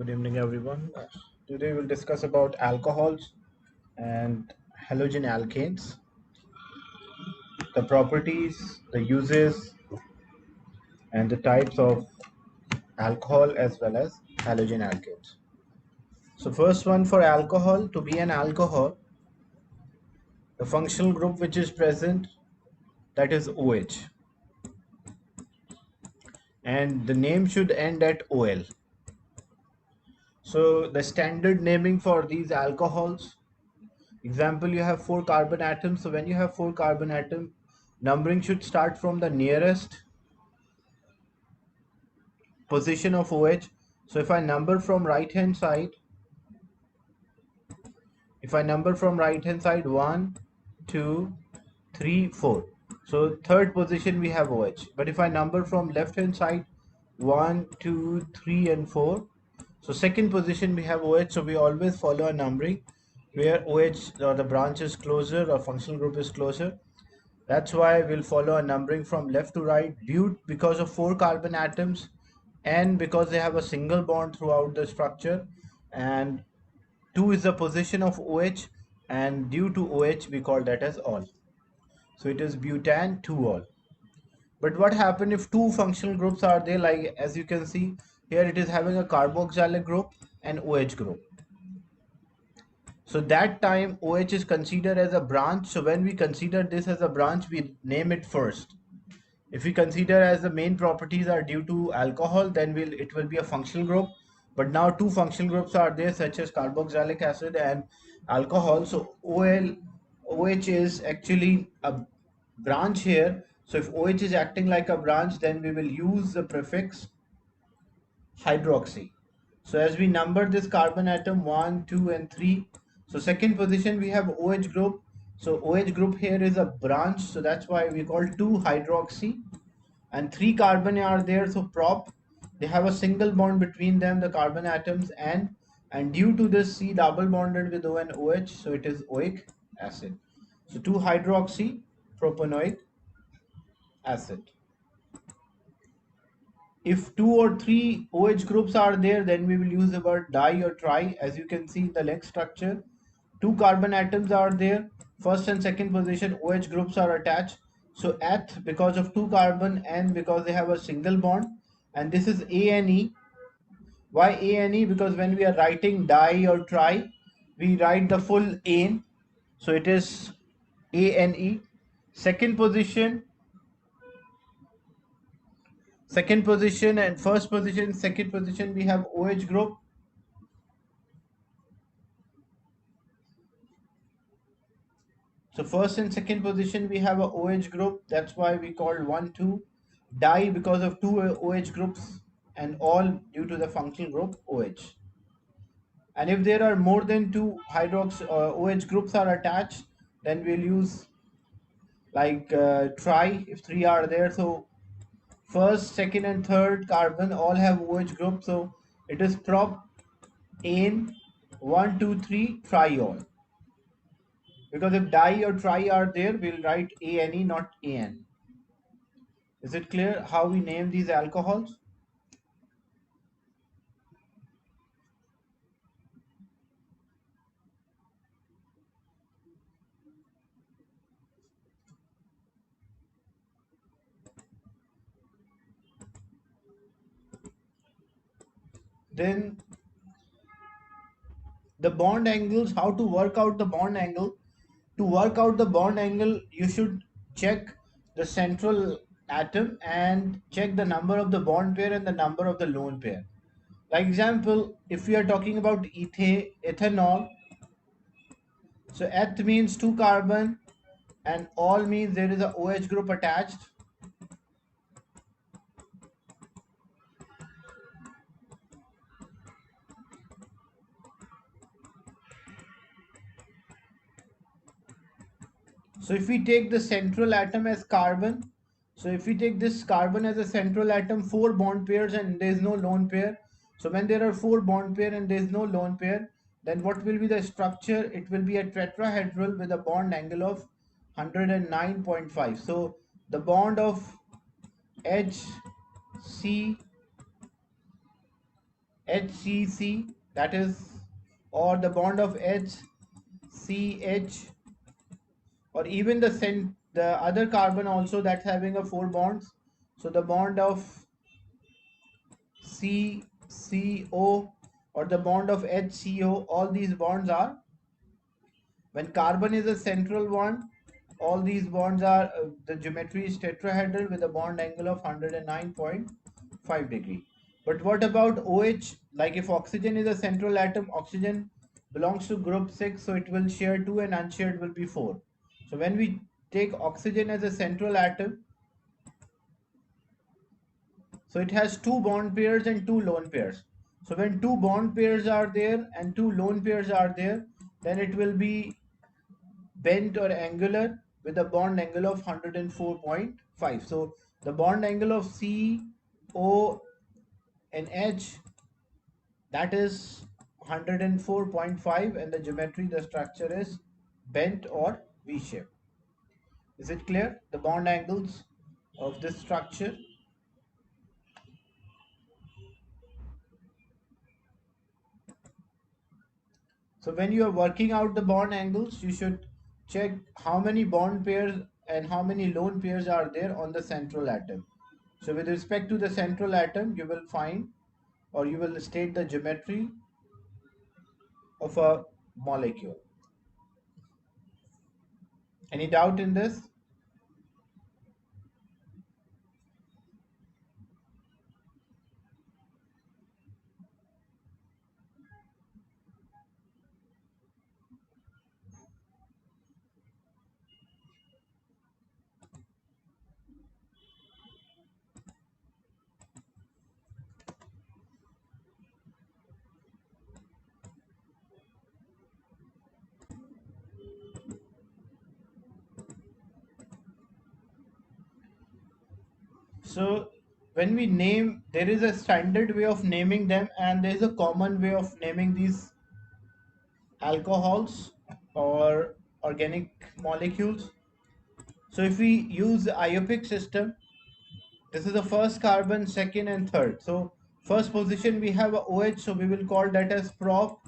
Good evening, everyone. Today we'll discuss about alcohols and halogen alkanes, the properties, the uses, and the types of alcohol as well as halogen alkanes. So first one, for alcohol, to be an alcohol, the functional group which is present, that is OH, and the name should end at OL. So the standard naming for these alcohols, example, you have four carbon atoms. So when you have four carbon atoms, numbering should start from the nearest position of OH. So if I number from right hand side, one, two, three, four. So third position we have OH. But if I number from left hand side, one, two, three, and four. So second position we have OH. So we always follow a numbering where OH or the branch is closer or functional group is closer. That's why we'll follow a numbering from left to right due because of four carbon atoms and because they have a single bond throughout the structure, and 2 is the position of OH, and due to OH we call that as all. So it is butan 2-ol. But what happens if two functional groups are there, like as you can see here it is having a carboxylic group and OH group. So that time OH is considered as a branch. So when we consider this as a branch, we name it first. If we consider as the main properties are due to alcohol, then it will be a functional group. But now two functional groups are there, such as carboxylic acid and alcohol. So OH is actually a branch here. So if OH is acting like a branch, then we will use the prefix hydroxy. So as we number this carbon atom 1, 2, and 3. So second position we have OH group. So OH group here is a branch. So that's why we call 2-hydroxy. And 3 carbon are there, so prop, they have a single bond between them, the carbon atoms, and due to this C double bonded with O and OH, so it is oic acid. So 2-hydroxy propanoic acid. If 2 or 3 OH groups are there, then we will use the word di or tri. As you can see in the next structure, 2 carbon atoms are there, first and second position OH groups are attached. So eth, because of 2 carbon, and because they have a single bond, and this is A and E. Why A and E? Because when we are writing di or tri, we write the full ane. So it is A and E. Second position, and first position, second position, we have OH group. So first and second position we have a OH group. That's why we called 1, 2. Di because of 2 OH groups, and all due to the functional group OH. And if there are more than 2 hydrox OH groups are attached, then we'll use like tri if 3 are there. So first, second, and third carbon all have OH group. So it is prop ane 1, 2, 3 triol. Because if di or tri are there, we'll write ane, not an. Is it clear how we name these alcohols? Then the bond angles, how to work out the bond angle. To work out the bond angle, you should check the central atom and check the number of the bond pair and the number of the lone pair. Like example, if we are talking about ethanol, so eth means 2 carbon and all means there is a OH group attached. So if we take the central atom as carbon, so if we take this carbon as a central atom, 4 bond pairs and there is no lone pair. So when there are 4 bond pair and there is no lone pair, then what will be the structure? It will be a tetrahedral with a bond angle of 109.5. So the bond of HCl HCC, that is, or the bond of HCH, or even the other carbon also that's having a four bonds. So the bond of CCO or the bond of HCO, all these bonds are, when carbon is a central one, all these bonds are, the geometry is tetrahedral with a bond angle of 109.5 degree. But what about OH? Like if oxygen is a central atom, oxygen belongs to group 6, so it will share 2 and unshared will be 4. So when we take oxygen as a central atom, so it has two bond pairs and two lone pairs. So when two bond pairs are there and two lone pairs are there, then it will be bent or angular with a bond angle of 104.5. So the bond angle of C, O and H, that is 104.5, and the geometry, the structure is bent or V shape. Is it clear? The bond angles of this structure. So when you are working out the bond angles, you should check how many bond pairs and how many lone pairs are there on the central atom. So with respect to the central atom, you will find, or you will state the geometry of a molecule. Any doubt in this? So when we name, there is a standard way of naming them and there is a common way of naming these alcohols or organic molecules. So if we use the IUPAC system, this is the first carbon, second and third. So first position we have a OH, so we will call that as prop,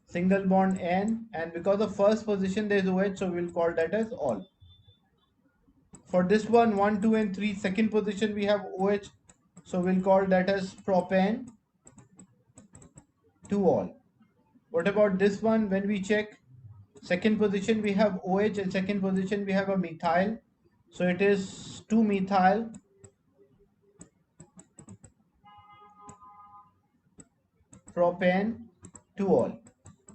single bond N, and because of first position there is OH, so we will call that as all. For this one, 1, 2 and 3, second position we have OH, so we'll call that as propane, 2 all. What about this one? When we check second position we have OH and second position we have a methyl, so it is 2 methyl, propane, 2 all.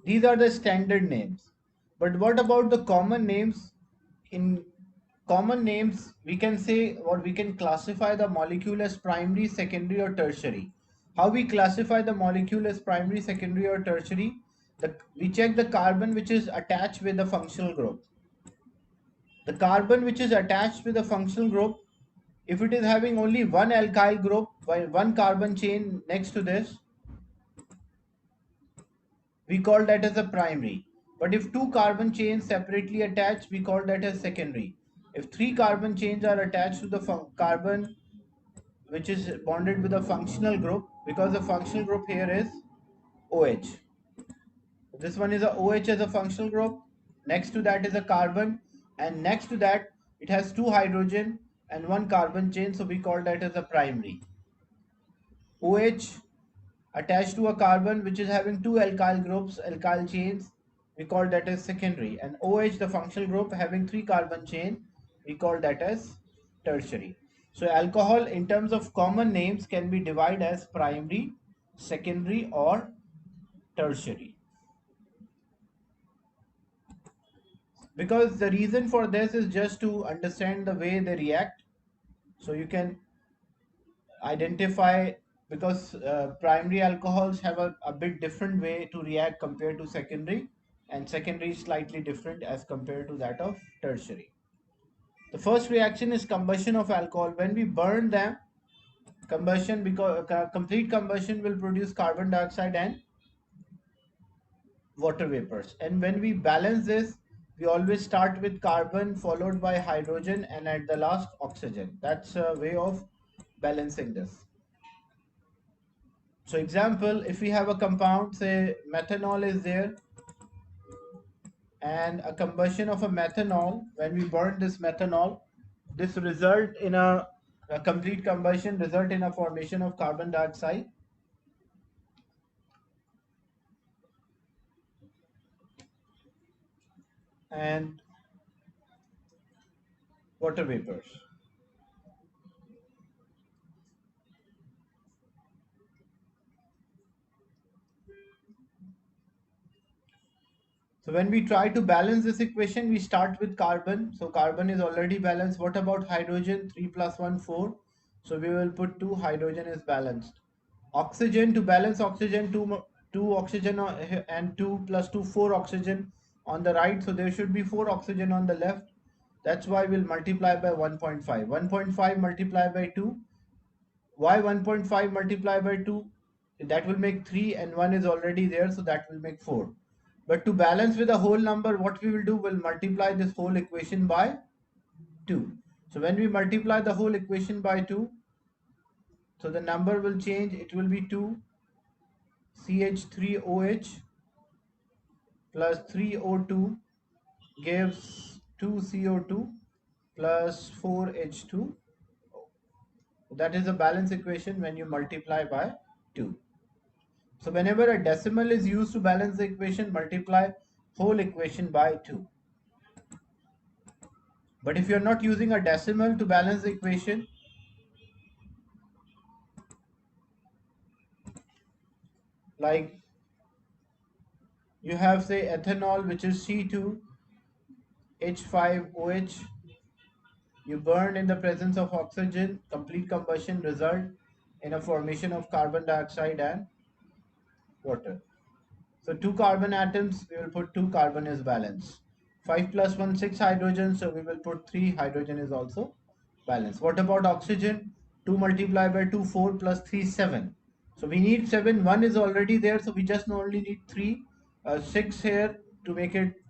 These are the standard names. But what about the common names? In common names, we can say, or we can classify the molecule as primary, secondary or tertiary. How we classify the molecule as primary, secondary or tertiary? We check the carbon which is attached with the functional group. The carbon which is attached with the functional group, if it is having only one alkyl group, one carbon chain next to this, we call that as a primary. But if two carbon chains separately attached, we call that as secondary. If three carbon chains are attached to the carbon which is bonded with a functional group, because the functional group here is OH. This one is a OH as a functional group. Next to that is a carbon, and next to that it has two hydrogen and one carbon chain, so we call that as a primary. OH attached to a carbon which is having two alkyl groups, alkyl chains, we call that as secondary. And OH, the functional group having three carbon chain, we call that as tertiary. So alcohol in terms of common names can be divided as primary, secondary or tertiary. Because the reason for this is just to understand the way they react. So you can identify, because primary alcohols have a bit different way to react compared to secondary, and secondary is slightly different as compared to that of tertiary. The first reaction is combustion of alcohol. When we burn them, combustion, because complete combustion will produce carbon dioxide and water vapors. And when we balance this, we always start with carbon followed by hydrogen and at the last oxygen. That's a way of balancing this. So example, if we have a compound, say methanol is there, and a combustion of a methanol, when we burn this methanol, this result in a complete combustion result in a formation of carbon dioxide and water vapors. So when we try to balance this equation, we start with carbon. So carbon is already balanced. What about hydrogen? 3 plus 1, 4. So we will put 2. Hydrogen is balanced. Oxygen, to balance oxygen, 2 oxygen and 2 plus 2, 4 oxygen on the right. So there should be 4 oxygen on the left. That's why we'll multiply by 1.5. 1.5 multiplied by 2. Why 1.5 multiplied by 2? That will make 3 and 1 is already there, so that will make 4. But to balance with a whole number, what we will do, we'll multiply this whole equation by 2. So when we multiply the whole equation by 2, so the number will change. It will be 2 CH3OH plus 3O2 gives 2 CO2 plus 4H2. That is a balance equation when you multiply by 2. So whenever a decimal is used to balance the equation, multiply whole equation by 2. But if you're not using a decimal to balance the equation, like you have say ethanol, which is C2H5OH, you burn in the presence of oxygen, complete combustion result in a formation of carbon dioxide and water. So 2 carbon atoms, we will put 2, carbon is balanced. 5 plus 1, 6 hydrogen, so we will put 3, hydrogen is also balanced. What about oxygen? 2 multiplied by 2, 4 plus 3, 7. So we need 7, 1 is already there, so we just only need 3. 6 here to make it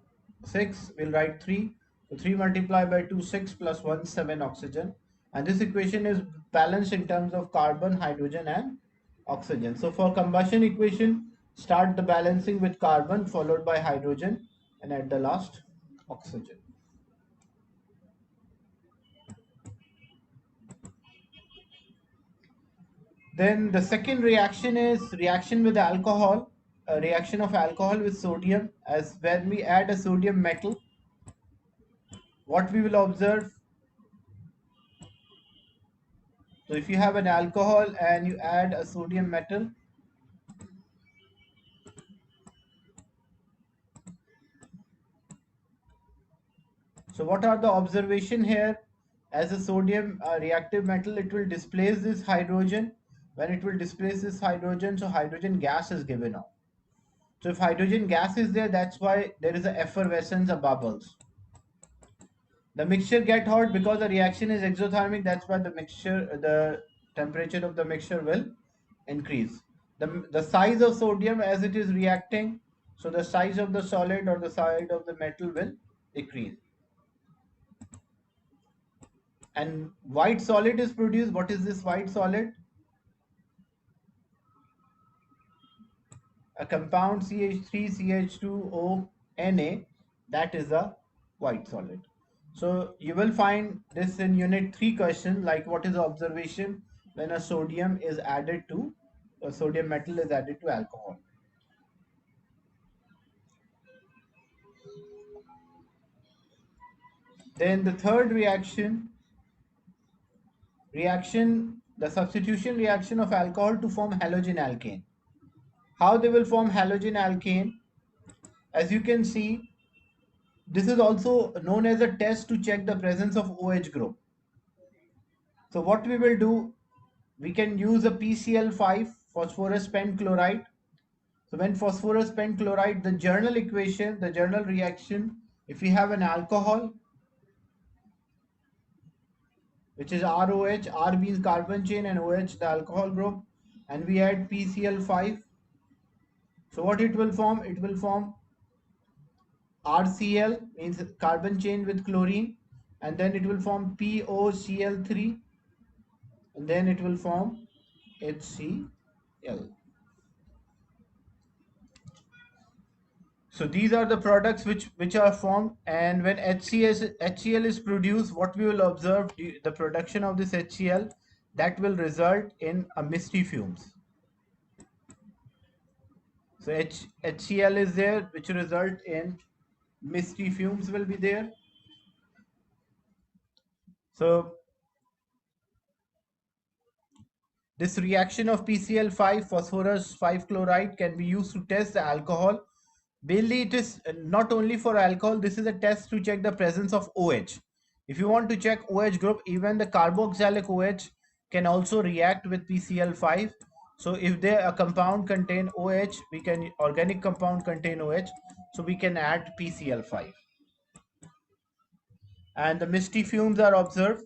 6, we'll write 3. So 3 multiplied by 2, 6 plus 1, 7 oxygen. And this equation is balanced in terms of carbon, hydrogen and oxygen. So for combustion equation, start the balancing with carbon followed by hydrogen and at the last oxygen. Then the second reaction is reaction with alcohol, a reaction of alcohol with sodium. As when we add a sodium metal, what we will observe, so if you have an alcohol and you add a sodium metal, so what are the observation here? As a sodium reactive metal, it will displace this hydrogen. When it will displace this hydrogen, so hydrogen gas is given off. So if hydrogen gas is there, that's why there is a effervescence of bubbles. The mixture get hot because the reaction is exothermic. That's why the temperature of the mixture will increase. The size of sodium as it is reacting, so the size of the solid or the size of the metal will decrease. And white solid is produced. What is this white solid? A compound CH3CH2O Na, that is a white solid. So you will find this in unit 3 question, like what is the observation when a sodium is added to a sodium metal is added to alcohol. Then the third the substitution reaction of alcohol to form halogen alkane. How they will form halogen alkane? As you can see, this is also known as a test to check the presence of OH group. So what we will do, we can use a PCl5, phosphorus pentchloride. So when phosphorus pentchloride, the journal equation, the journal reaction, if we have an alcohol, which is ROH, R means carbon chain and OH the alcohol group, and we add PCl5. So what it will form? It will form RCl, means carbon chain with chlorine, and then it will form POCl3, and then it will form HCl. So these are the products which are formed, and when HCl is produced, what we will observe, the production of this HCl, that will result in a misty fumes. So HCl is there, which result in misty fumes will be there. So this reaction of PCl5 phosphorus 5 chloride can be used to test the alcohol. Mainly it is not only for alcohol, this is a test to check the presence of OH. If you want to check OH group, even the carboxylic OH can also react with PCl5. So if a compound contain OH, organic compound contain OH, so we can add PCl5. And the misty fumes are observed.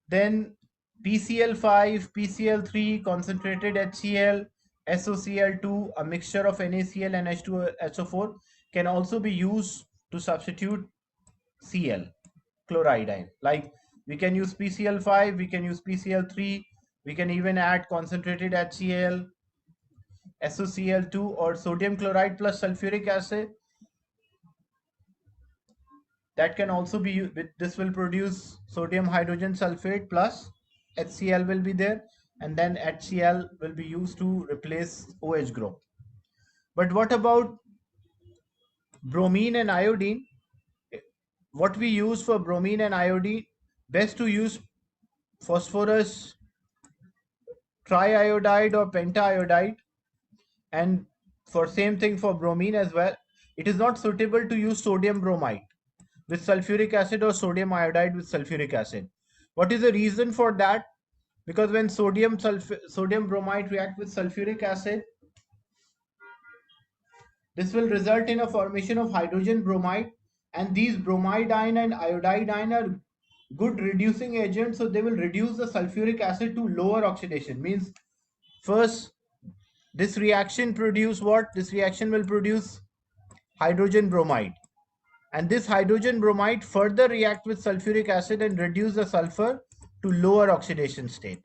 Then PCl5, PCl3, concentrated HCl, SOCl2, a mixture of NaCl and H2SO4 can also be used to substitute Cl, chloride. Like we can use PCl5, we can use PCl3, we can even add concentrated HCl, SOCl2, or sodium chloride plus sulfuric acid. That can also be used. This will produce sodium hydrogen sulfate plus HCl will be there, and then HCl will be used to replace OH group. But what about bromine and iodine? What we use for bromine and iodine, best to use phosphorus triiodide or pentaiodide, and for same thing for bromine as well. It is not suitable to use sodium bromide with sulfuric acid or sodium iodide with sulfuric acid. What is the reason for that? Because when sodium bromide react with sulfuric acid, this will result in a formation of hydrogen bromide, and these bromide ion and iodide ion are good reducing agents, so they will reduce the sulfuric acid to lower oxidation. Means first this reaction produce what? This reaction will produce hydrogen bromide, and this hydrogen bromide further react with sulfuric acid and reduce the sulfur to lower oxidation state.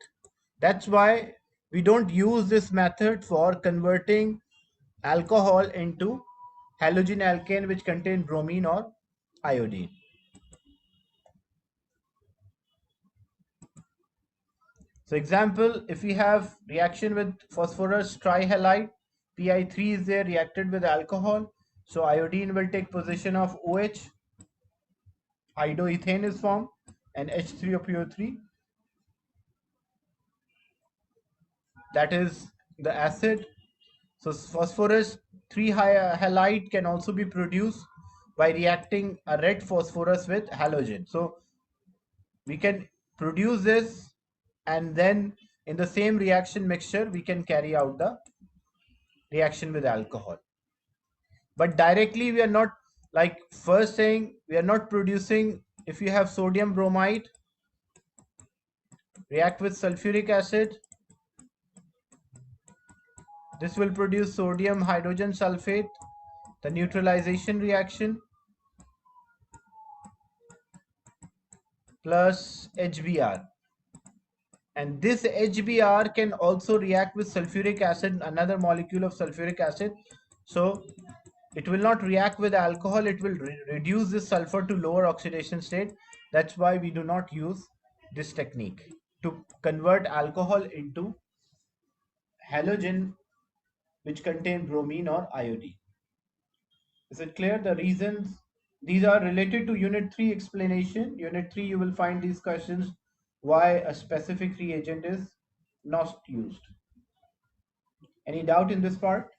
That's why we don't use this method for converting alcohol into halogen alkane which contain bromine or iodine. So example, if we have reaction with phosphorus trihalide, Pi3 is there reacted with alcohol, so iodine will take position of OH, iodoethane is formed, and H3PO3, that is the acid. So phosphorus 3 halide can also be produced by reacting a red phosphorus with halogen. So we can produce this, and then in the same reaction mixture we can carry out the reaction with alcohol. But directly we are not, like first saying, we are not producing. If you have sodium bromide react with sulfuric acid, this will produce sodium hydrogen sulfate, the neutralization reaction, plus HBr. And this HBr can also react with sulfuric acid, another molecule of sulfuric acid. So it will not react with alcohol, it will reduce this sulfur to lower oxidation state. That's why we do not use this technique to convert alcohol into halogen which contain bromine or iodine. Is it clear? The reasons, these are related to unit 3 explanation. Unit 3 you will find these questions, why a specific reagent is not used. Any doubt in this part?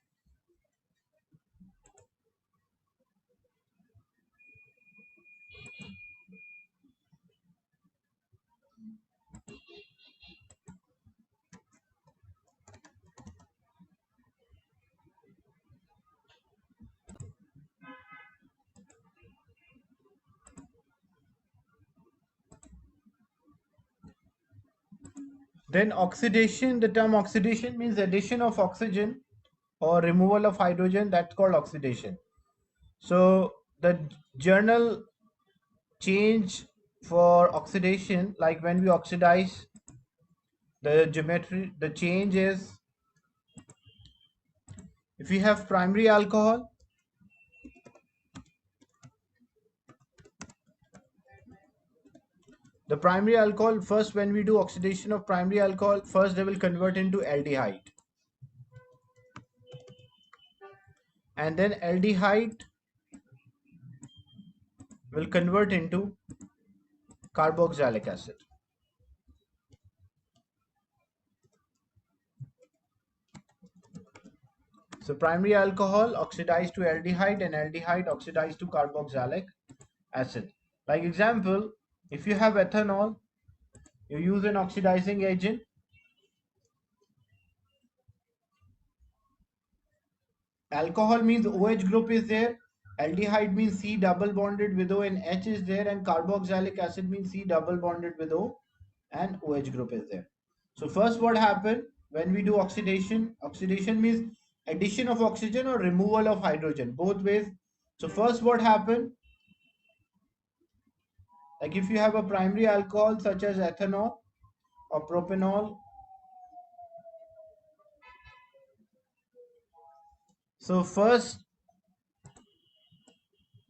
Then oxidation, the term oxidation means addition of oxygen or removal of hydrogen, that's called oxidation. So the journal change for oxidation, like when we oxidize, the geometry, the change is, If we have primary alcohol, the primary alcohol, first when we do oxidation of primary alcohol, first they will convert into aldehyde, and then aldehyde will convert into carboxylic acid. So primary alcohol oxidized to aldehyde and aldehyde oxidized to carboxylic acid. Like example, if you have ethanol, you use an oxidizing agent. Alcohol means OH group is there. Aldehyde means C double bonded with O and H is there, and carboxylic acid means C double bonded with O and OH group is there. So first what happened when we do oxidation? Oxidation means addition of oxygen or removal of hydrogen, both ways. So first what happened? Like if you have a primary alcohol such as ethanol or propanol, so first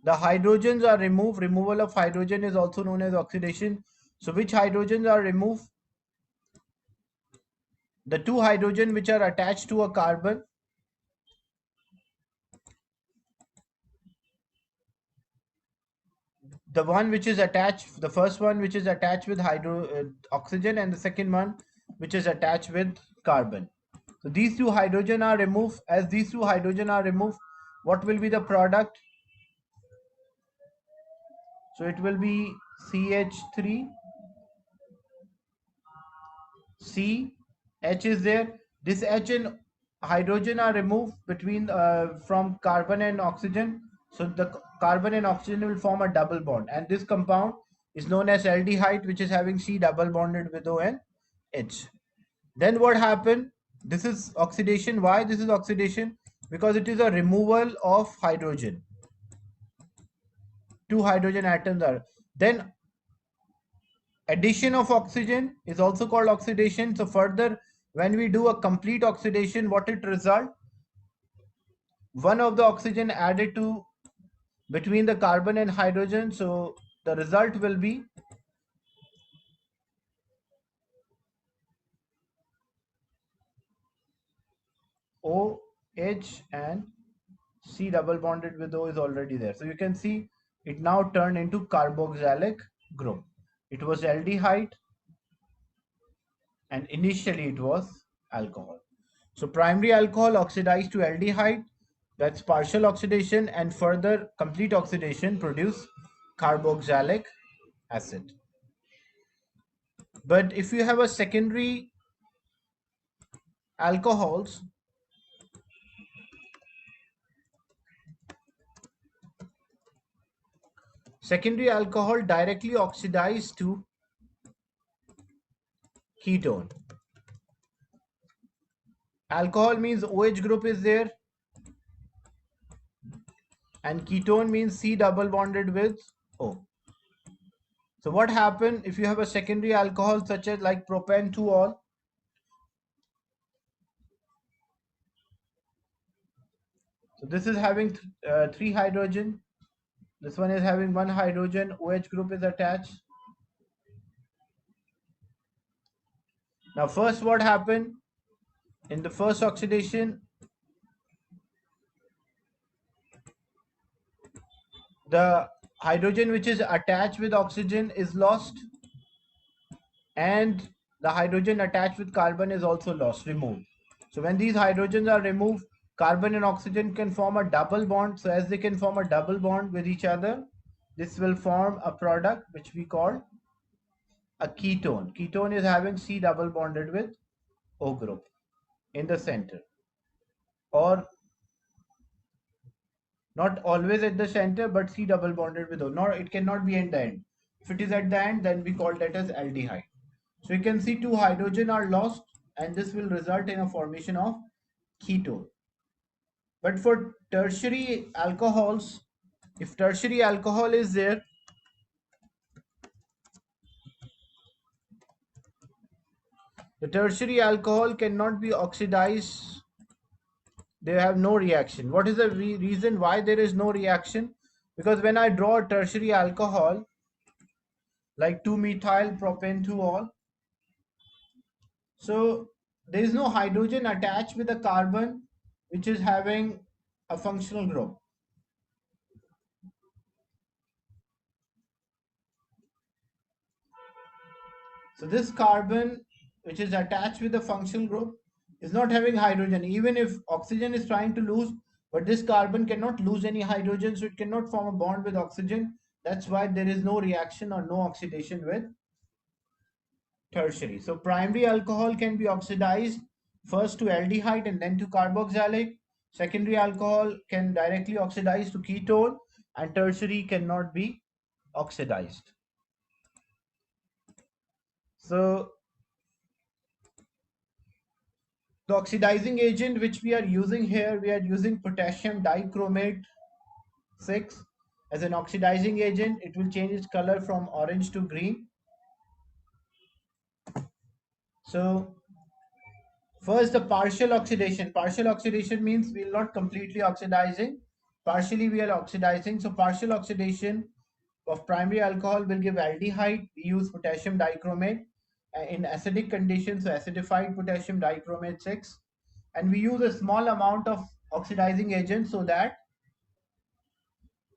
the hydrogens are removed. Removal of hydrogen is also known as oxidation. So which hydrogens are removed? The two hydrogen which are attached to a carbon, the one which is attached, the first one which is attached with oxygen, and the second one which is attached with carbon. So these two hydrogen are removed. As these two hydrogen are removed, what will be the product? So it will be CH3, C, H is there. This H and hydrogen are removed between from carbon and oxygen. So the carbon and oxygen will form a double bond, and this compound is known as aldehyde, which is having C double bonded with O and H. Then what happened? This is oxidation. Why this is oxidation? Because it is a removal of hydrogen. Two hydrogen atoms are. Then addition of oxygen is also called oxidation. So further, when we do a complete oxidation, what it result? One of the oxygen added to between the carbon and hydrogen. So the result will be OH and C double bonded with O is already there. So you can see it now turned into carboxylic group. It was aldehyde and initially it was alcohol. So primary alcohol oxidized to aldehyde, that's partial oxidation, and further complete oxidation produce carboxylic acid. But if you have a secondary alcohols, secondary alcohol directly oxidized to ketone. Alcohol means OH group is there, and ketone means C double bonded with O. So what happens if you have a secondary alcohol such as like propan-2-ol? So this is having three hydrogen. This one is having one hydrogen. OH group is attached. Now first what happened? In the first oxidation, the hydrogen which is attached with oxygen is lost, and the hydrogen attached with carbon is also lost, removed. So when these hydrogens are removed, carbon and oxygen can form a double bond. So as they can form a double bond with each other, this will form a product which we call a ketone. Ketone is having C double bonded with O group in the center, or not always at the center, but C double bonded with O. Nor it cannot be at the end. If it is at the end, then we call that as aldehyde. So you can see two hydrogen are lost, and this will result in a formation of ketone. But for tertiary alcohols, if tertiary alcohol is there, the tertiary alcohol cannot be oxidized they have no reaction. What is the reason why there is no reaction? Because when I draw a tertiary alcohol like 2-methyl propanetol, so there is no hydrogen attached with a carbon which is having a functional group. So this carbon which is attached with the functional group is not having hydrogen, even if oxygen is trying to lose, but this carbon cannot lose any hydrogen, so it cannot form a bond with oxygen. That's why there is no reaction or no oxidation with tertiary. So primary alcohol can be oxidized first to aldehyde and then to carboxylic. Secondary alcohol can directly oxidize to ketone, and tertiary cannot be oxidized. So the oxidizing agent which we are using here, we are using potassium dichromate 6 as an oxidizing agent. It will change its color from orange to green. So first, the partial oxidation. Partial oxidation means we will not completely oxidizing. Partially we are oxidizing. So partial oxidation of primary alcohol will give aldehyde. We use potassium dichromate. In acidic conditions, so acidified potassium dichromate 6. And we use a small amount of oxidizing agent so that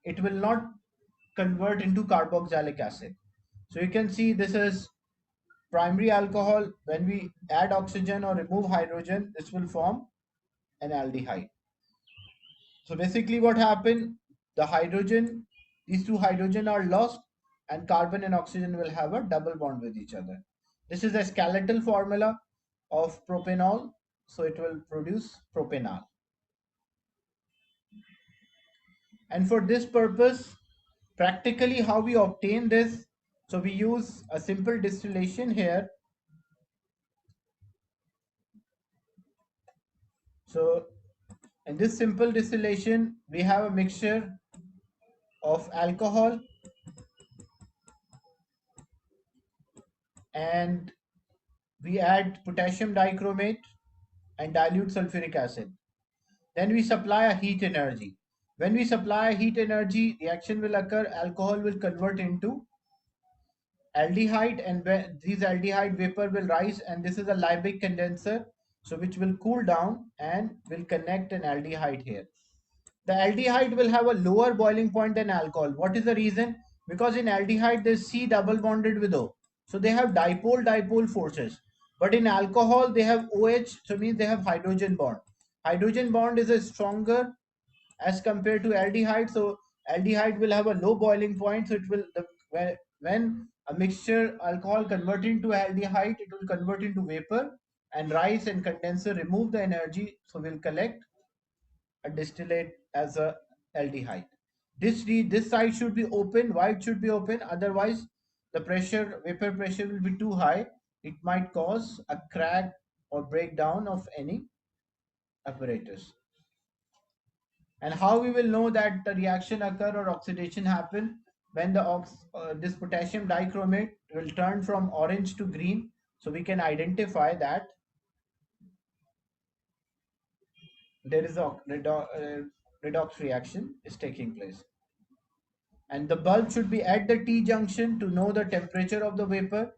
it will not convert into carboxylic acid. So you can see this is primary alcohol. When we add oxygen or remove hydrogen, this will form an aldehyde. So basically what happened, the hydrogen, these two hydrogen are lost and carbon and oxygen will have a double bond with each other. This is a skeletal formula of propanol. So it will produce propanol. And for this purpose, practically how we obtain this, so we use a simple distillation here. So in this simple distillation, we have a mixture of alcohol and we add potassium dichromate and dilute sulfuric acid. Then we supply a heat energy. When we supply a heat energy, reaction will occur, alcohol will convert into aldehyde, and these aldehyde vapor will rise, and this is a Liebig condenser, so which will cool down and will connect an aldehyde here. The aldehyde will have a lower boiling point than alcohol. What is the reason? Because in aldehyde there's C double bonded with O, so they have dipole forces. But in alcohol they have OH, so means they have hydrogen bond. Hydrogen bond is a stronger as compared to aldehyde, so aldehyde will have a low boiling point, so it will when a mixture alcohol converting to aldehyde, it will convert into vapor and rise, and condenser remove the energy, so we'll collect a distillate as a aldehyde. This side should be open. Why it should be open? Otherwise the vapor pressure will be too high. It might cause a crack or breakdown of any apparatus. And how we will know that the reaction occur or oxidation happen? When this potassium dichromate will turn from orange to green, so we can identify that there is a redox reaction is taking place. And the bulb should be at the T junction to know the temperature of the vapor,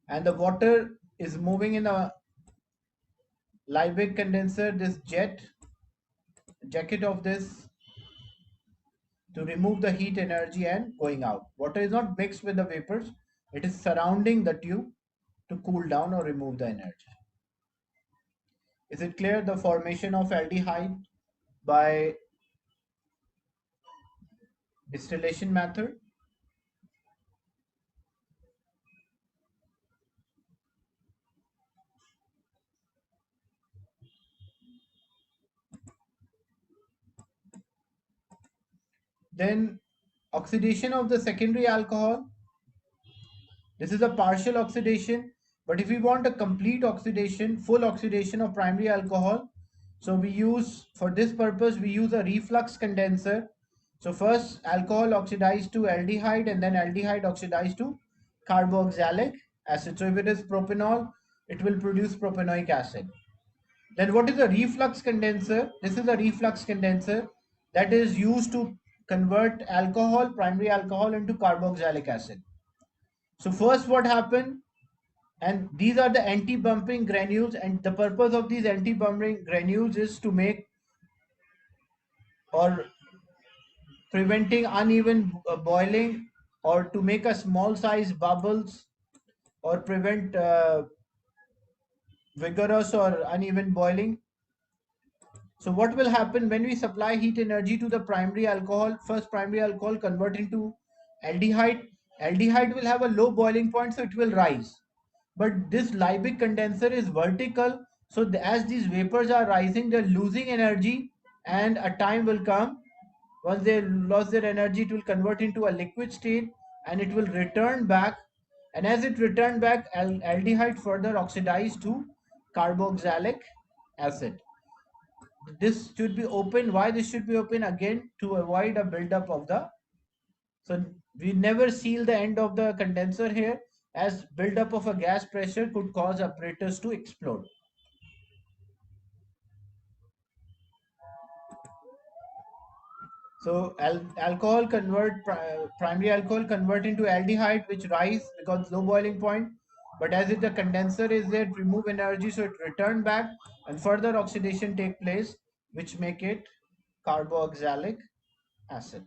and the water is moving in a Liebig condenser, this jacket of this, to remove the heat energy and going out. Water is not mixed with the vapors, it is surrounding the tube to cool down or remove the energy. Is it clear? The formation of aldehyde by distillation method. Then oxidation of the secondary alcohol. This is a partial oxidation, but if we want a complete oxidation, full oxidation of primary alcohol, so we use, for this purpose, we use a reflux condenser. So first alcohol oxidized to aldehyde and then aldehyde oxidized to carboxylic acid. So if it is propanol, it will produce propanoic acid. Then what is a reflux condenser? This is a reflux condenser that is used to convert alcohol, primary alcohol, into carboxylic acid. So first what happened, and these are the anti-bumping granules, and the purpose of these anti-bumping granules is to make or preventing uneven boiling, or to make a small size bubbles, or prevent vigorous or uneven boiling. So what will happen when we supply heat energy to the primary alcohol? First, primary alcohol convert into aldehyde. Aldehyde will have a low boiling point, so it will rise. But this Liebig condenser is vertical, so as these vapors are rising, they're losing energy, and a time will come once they lost their energy, it will convert into a liquid state, and it will return back. And as it returned back, aldehyde further oxidized to carboxylic acid. This should be open. Why this should be open? Again, to avoid a buildup of the, so we never seal the end of the condenser here, as buildup of a gas pressure could cause apparatus to explode. So alcohol primary alcohol convert into aldehyde, which rise because low boiling point. But as if the condenser is there, it remove energy, so it return back, and further oxidation take place, which make it carboxylic acid.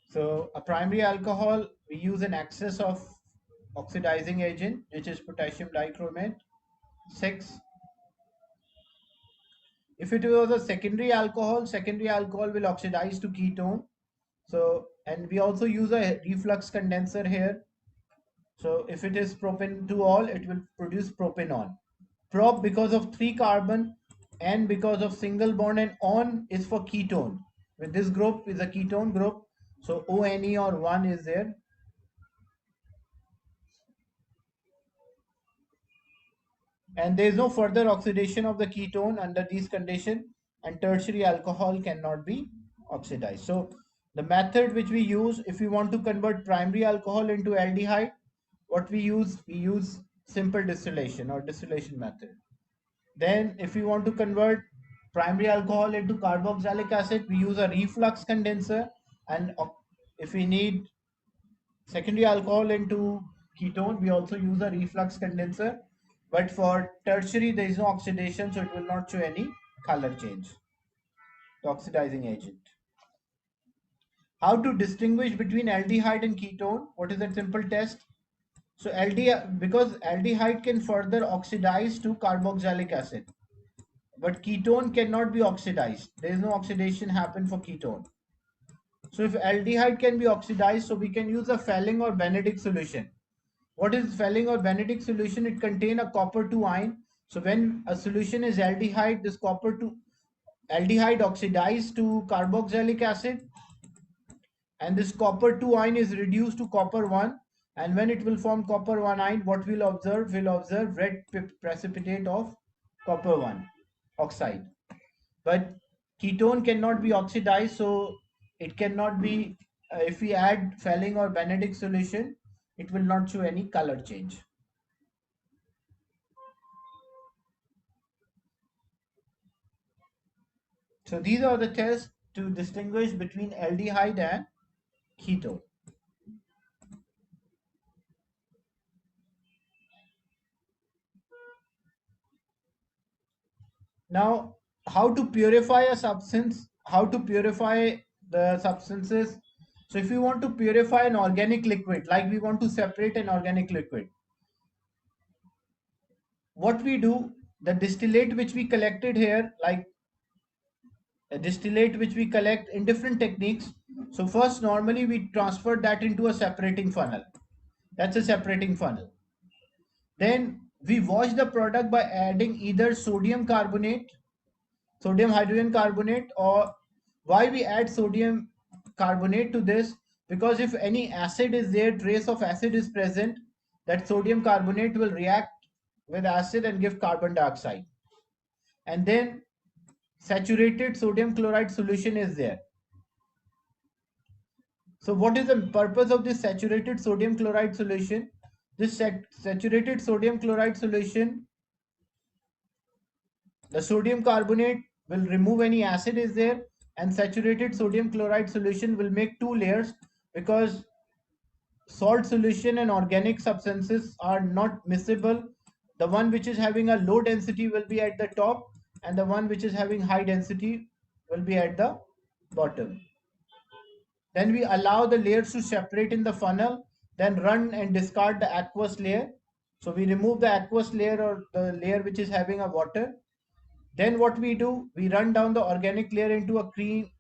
So a primary alcohol, we use an excess of oxidizing agent, which is potassium dichromate 6. If it was a secondary alcohol will oxidize to ketone. So, and we also use a reflux condenser here. So if it is propanol, it will produce propanol. Prop because of 3 carbon, and because of single bond, and on is for ketone. With this group is a ketone group. So ONE or 1 is there. And there is no further oxidation of the ketone under these conditions, and tertiary alcohol cannot be oxidized. So the method which we use, if we want to convert primary alcohol into aldehyde, what we use simple distillation or distillation method. Then if we want to convert primary alcohol into carboxylic acid, we use a reflux condenser. And if we need secondary alcohol into ketone, we also use a reflux condenser. But for tertiary, there is no oxidation, so it will not show any color change. The oxidizing agent. How to distinguish between aldehyde and ketone? What is that simple test? So aldehyde, because aldehyde can further oxidize to carboxylic acid, but ketone cannot be oxidized. There is no oxidation happen for ketone. So if aldehyde can be oxidized, so we can use a Fehling or Benedict solution. What is Fehling or Benedict solution? It contains a copper 2 ion. So when a solution is aldehyde, this copper 2 aldehyde oxidized to carboxylic acid, and this copper 2 ion is reduced to copper 1. And when it will form copper 1 ion, what we'll observe? We'll observe red precipitate of copper 1 oxide. But ketone cannot be oxidized, so it cannot be, if we add Fehling or Benedict solution, it will not show any color change. So these are the tests to distinguish between aldehyde and ketone. Now, how to purify a substance? How to purify the substances? So if we want to purify an organic liquid, like we want to separate an organic liquid, what we do, the distillate which we collected here, like a distillate which we collect in different techniques. So first, normally we transfer that into a separating funnel. That's a separating funnel. Then we wash the product by adding either sodium carbonate, sodium hydrogen carbonate, or why we add sodium carbonate to this? Because if any acid is there, trace of acid is present, that sodium carbonate will react with acid and give carbon dioxide. And then saturated sodium chloride solution is there. So what is the purpose of this saturated sodium chloride solution? This saturated sodium chloride solution, the sodium carbonate will remove any acid is there, and saturated sodium chloride solution will make two layers, because salt solution and organic substances are not miscible. The one which is having a low density will be at the top, and the one which is having high density will be at the bottom. Then we allow the layers to separate in the funnel, then run and discard the aqueous layer. So we remove the aqueous layer, or the layer which is having a water. Then what we do, we run down the organic layer into a clean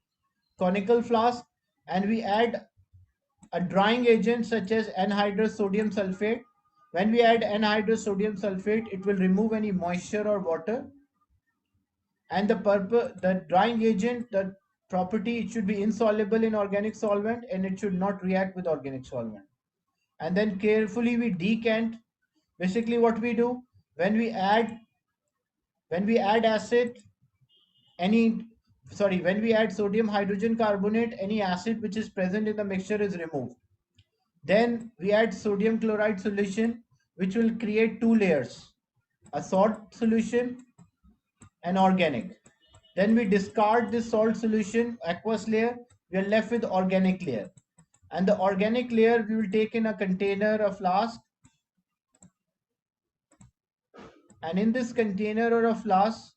conical flask, and we add a drying agent such as anhydrous sodium sulfate. When we add anhydrous sodium sulfate, it will remove any moisture or water. And the drying agent, the property, it should be insoluble in organic solvent, and it should not react with organic solvent. And then carefully we decant. Basically what we do, when we add acid, any when we add sodium hydrogen carbonate, any acid which is present in the mixture is removed. Then we add sodium chloride solution, which will create two layers, a salt solution and organic. Then we discard this salt solution, aqueous layer, we are left with organic layer. And the organic layer we will take in a container, a flask, and in this container or a flask,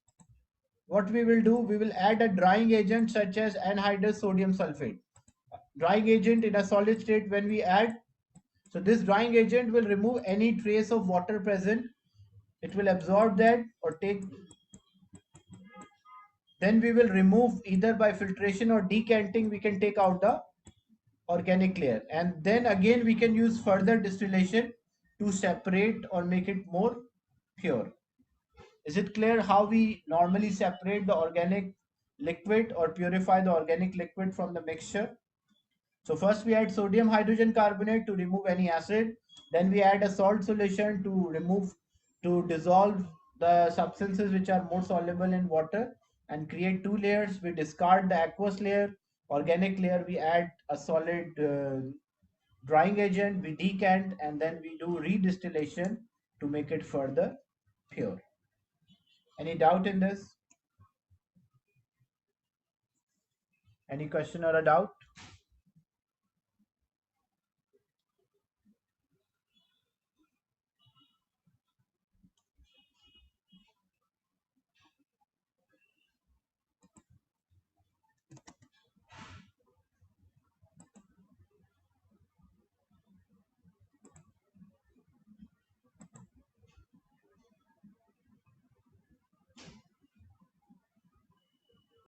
what we will do, we will add a drying agent such as anhydrous sodium sulfate. Drying agent in a solid state when we add, so this drying agent will remove any trace of water present. It will absorb that or take. Then we will remove, either by filtration or decanting, we can take out the organic layer. And then again we can use further distillation to separate or make it more pure. Is it clear how we normally separate the organic liquid or purify the organic liquid from the mixture? So first we add sodium hydrogen carbonate to remove any acid. Then we add a salt solution to dissolve the substances which are more soluble in water and create two layers. We discard the aqueous layer, organic layer. We add a solid drying agent. We decant, and then we do redistillation to make it further pure. Any doubt in this? Any question or a doubt?